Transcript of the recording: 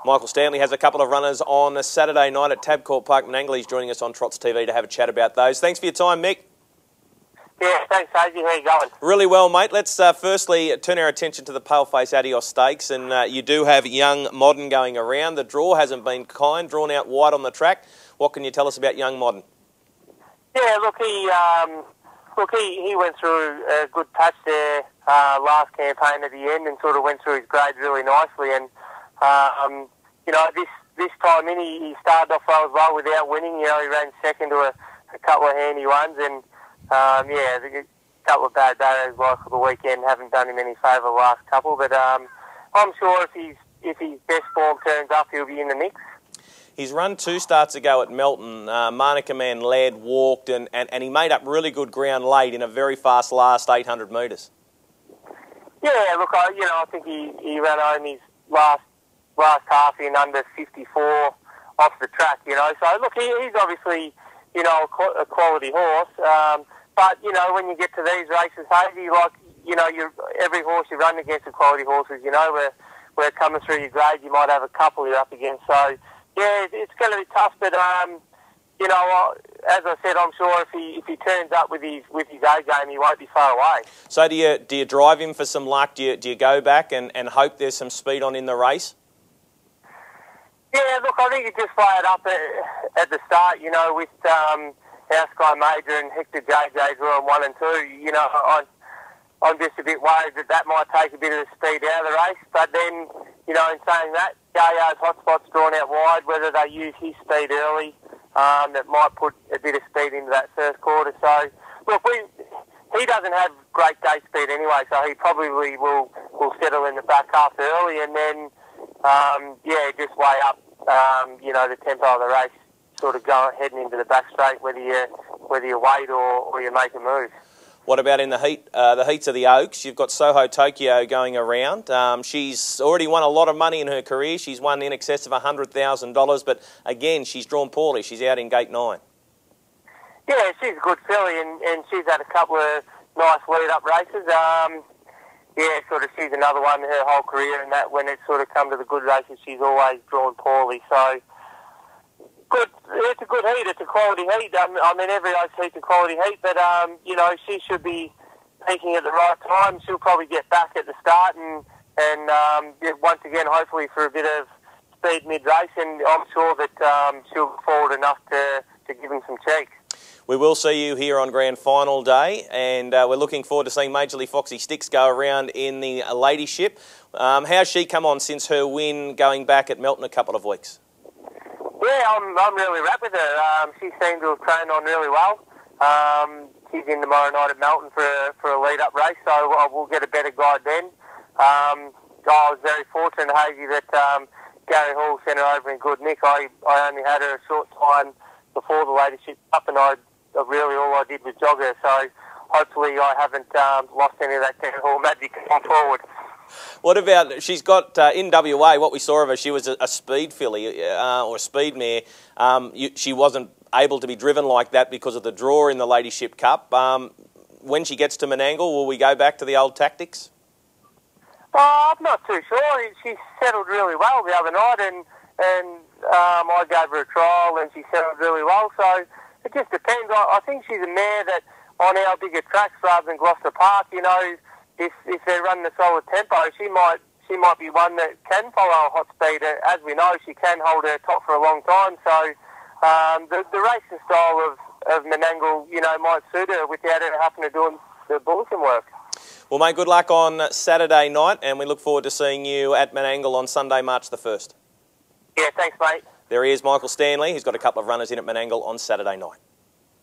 Michael Stanley has a couple of runners on a Saturday night at Tabcorp Park Menangle. He's joining us on TrotsTV to have a chat about those. Thanks for your time, Mick. Yeah, thanks, Hazy. How you going? Really well, mate. Let's firstly turn our attention to the Paleface Adios Stakes, and you do have Young Modern going around. The draw hasn't been kind, drawn out wide on the track. What can you tell us about Young Modern? Yeah, look, he went through a good patch there last campaign at the end, and sort of went through his grades really nicely. And you know, this time in, he started off well without winning. You know, he ran second to a couple of handy ones, and yeah, a couple of bad days like the weekend haven't done him any favour the last couple. But I'm sure if his best form turns up, he'll be in the mix. He's run 2 starts ago at Melton. Marnica Man led, walked, and he made up really good ground late in a very fast last 800 metres. Yeah, look, I think he ran home his last half in under 54 off the track. You know, so look, he's obviously, you know, a quality horse. But you know, when you get to these races, Hazy, like, you know, every horse you run against are quality horses. You know, where coming through your grade, you might have a couple you're up against. So yeah, it's going to be tough. But you know, as I said, I'm sure if he turns up with his A game, he won't be far away. So do you drive him for some luck? Do you go back and hope there's some speed on in the race? Yeah, look, I think you just play it up at the start. You know, with our Sky Major and Hector JJ drawing 1 and 2. You know, I'm just a bit worried that might take a bit of the speed out of the race. But then, you know, in saying that, Gaio's Hotspot's drawn out wide. Whether they use his speed early, that might put a bit of speed into that first quarter. So, look, he doesn't have great gate speed anyway, so he probably will settle in the back half early, and then yeah, just weigh up you know, the tempo of the race, sort of heading into the back straight, whether you wait or you make a move. What about in the heats of the Oaks? You've got Soho Tokyo going around. She's already won a lot of money in her career. She's won in excess of $100,000, but again, she's drawn poorly. She's out in gate 9. Yeah, she's a good filly, and she's had a couple of nice lead-up races. Yeah, sort of, she's another one in her whole career, and that when it's sort of come to the good races, she's always drawn poorly. So, good. It's a good heat. It's a quality heat. I mean, every race heat's a quality heat, but you know, she should be peaking at the right time. She'll probably get back at the start, and once again, hopefully for a bit of speed mid-race, and I'm sure that she'll go forward enough to give him some cheek. We will see you here on Grand Final Day, and we're looking forward to seeing Majorly Foxy Sticks go around in the Ladyship. How's she come on since her win going back at Melton a couple of weeks? Yeah, I'm really wrapped with her. She seemed to have trained on really well. She's in tomorrow night at Melton for a lead-up race, so we'll get a better guide then. I was very fortunate, Hazy, that Gary Hall sent her over in good nick. I only had her a short time before the Ladyship Cup, and really all I did was jog her, so hopefully I haven't lost any of that Gary Hall magic going forward. What about, she's got, in WA, what we saw of her, she was a speed filly, or a speed mare. She wasn't able to be driven like that because of the draw in the Ladyship Cup. When she gets to Menangle, will we go back to the old tactics? I'm not too sure. She settled really well the other night, and I gave her a trial, and she settled really well, so it just depends. I think she's a mare that on our bigger tracks rather than Gloucester Park, you know, if they're running a solid tempo, she might be one that can follow a hot speed. As we know, she can hold her top for a long time. So the racing style of Menangle, you know, might suit her without her having to do the bulletin work. Well, mate, good luck on Saturday night, and we look forward to seeing you at Menangle on Sunday, March the 1st. Yeah, thanks, mate. There he is, Michael Stanley. He's got a couple of runners in at Menangle on Saturday night.